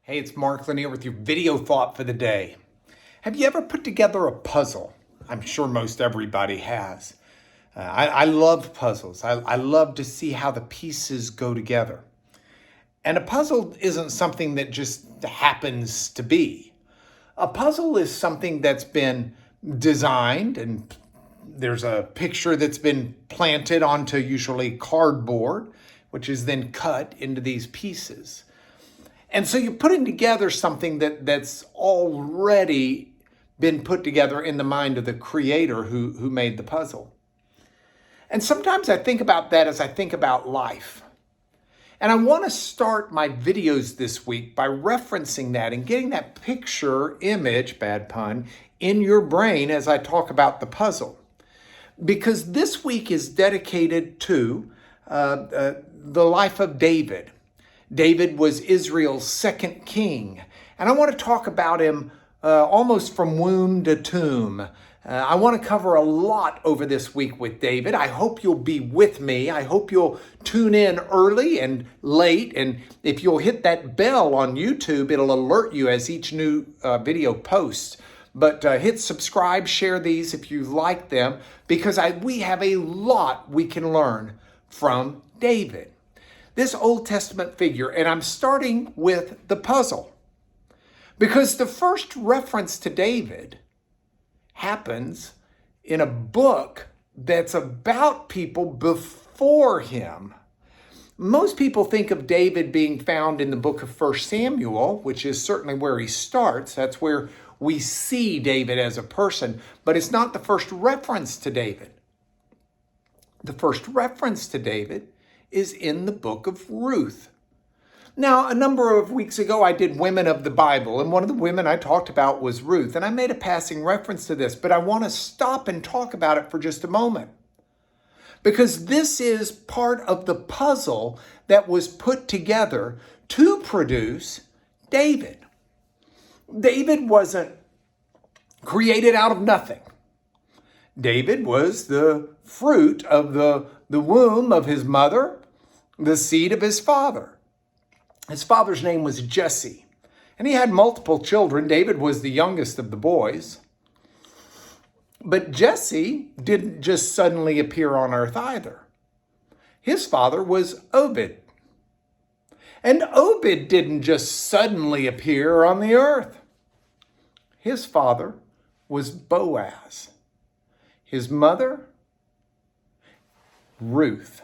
Hey, it's Mark Lanier with your video thought for the day. Have you ever put together a puzzle? I'm sure most everybody has. I love puzzles. I love to see how the pieces go together. And a puzzle isn't something that just happens to be. A puzzle is something that's been designed, and there's a picture that's been planted onto usually cardboard, which is then cut into these pieces. And so you're putting together something that's already been put together in the mind of the creator who made the puzzle. And sometimes I think about that as I think about life. And I want to start my videos this week by referencing that and getting that picture, image, bad pun, in your brain as I talk about the puzzle. Because this week is dedicated to the life of David. David was Israel's second king, and I want to talk about him almost from womb to tomb. I want to cover a lot over this week with David. I hope you'll be with me. I hope you'll tune in early and late, and if you'll hit that bell on YouTube, it'll alert you as each new video posts. But hit subscribe, share these if you like them, because we have a lot we can learn from David. This Old Testament figure, and I'm starting with the puzzle. Because the first reference to David happens in a book that's about people before him. Most people think of David being found in the book of 1 Samuel, which is certainly where he starts. That's where we see David as a person, but it's not the first reference to David. The first reference to David is in the book of Ruth. Now, a number of weeks ago, I did Women of the Bible, and one of the women I talked about was Ruth, and I made a passing reference to this, but I want to stop and talk about it for just a moment, because this is part of the puzzle that was put together to produce David. David wasn't created out of nothing. David was the fruit of the womb of his mother, the seed of his father. His father's name was Jesse, and he had multiple children. David was the youngest of the boys. But Jesse didn't just suddenly appear on earth either. His father was Obed. And Obed didn't just suddenly appear on the earth. His father was Boaz. His mother, Ruth.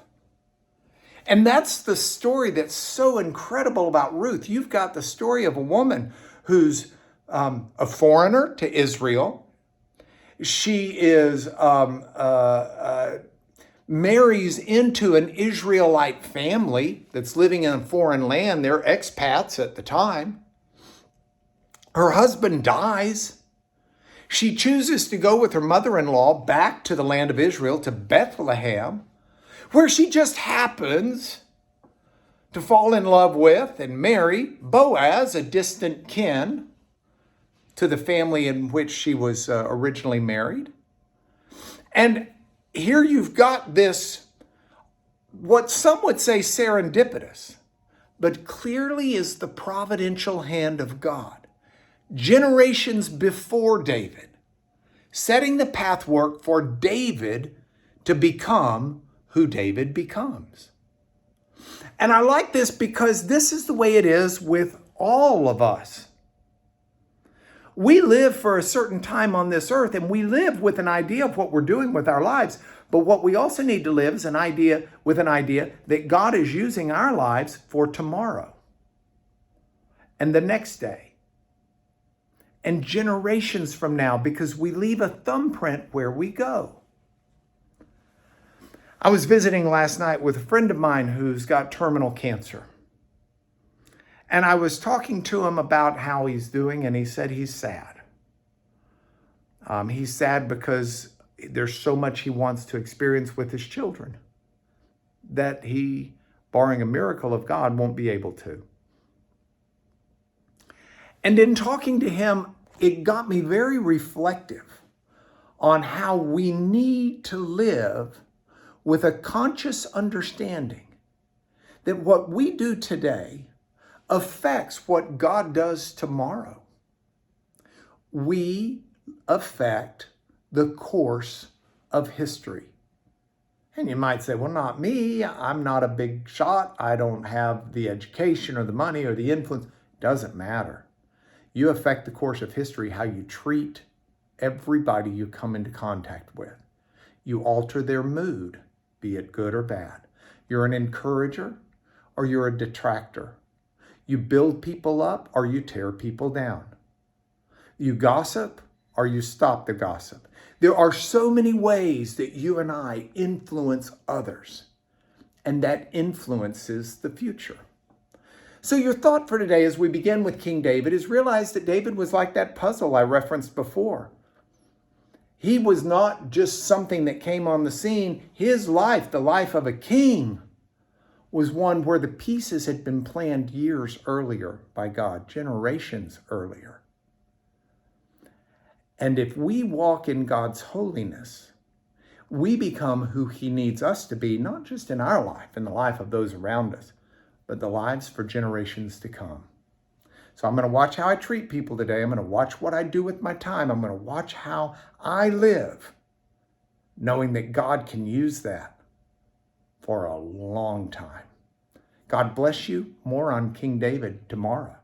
And that's the story that's so incredible about Ruth. You've got the story of a woman who's a foreigner to Israel. She is marries into an Israelite family that's living in a foreign land. They're expats at the time. Her husband dies. She chooses to go with her mother-in-law back to the land of Israel, to Bethlehem, where she just happens to fall in love with and marry Boaz, a distant kin to the family in which she was originally married. And here you've got this, what some would say serendipitous, but clearly is the providential hand of God. Generations before David, setting the pathwork for David to become who David becomes. And I like this because this is the way it is with all of us. We live for a certain time on this earth, and we live with an idea of what we're doing with our lives. But what we also need to live is an idea that God is using our lives for tomorrow and the next day and generations from now, because we leave a thumbprint where we go. I was visiting last night with a friend of mine who's got terminal cancer. And I was talking to him about how he's doing, and he said he's sad. He's sad because there's so much he wants to experience with his children that he, barring a miracle of God, won't be able to. And in talking to him, it got me very reflective on how we need to live with a conscious understanding that what we do today affects what God does tomorrow. We affect the course of history. And you might say, well, not me. I'm not a big shot. I don't have the education or the money or the influence. Doesn't matter. You affect the course of history, how you treat everybody you come into contact with. You alter their mood, be it good or bad. You're an encourager or you're a detractor. You build people up or you tear people down. You gossip or you stop the gossip. There are so many ways that you and I influence others, and that influences the future. So your thought for today as we begin with King David is realize that David was like that puzzle I referenced before. He was not just something that came on the scene. His life, the life of a king, was one where the pieces had been planned years earlier by God, generations earlier. And if we walk in God's holiness, we become who he needs us to be, not just in our life, in the life of those around us, but the lives for generations to come. So I'm going to watch how I treat people today. I'm going to watch what I do with my time. I'm going to watch how I live, knowing that God can use that for a long time. God bless you. More on King David tomorrow.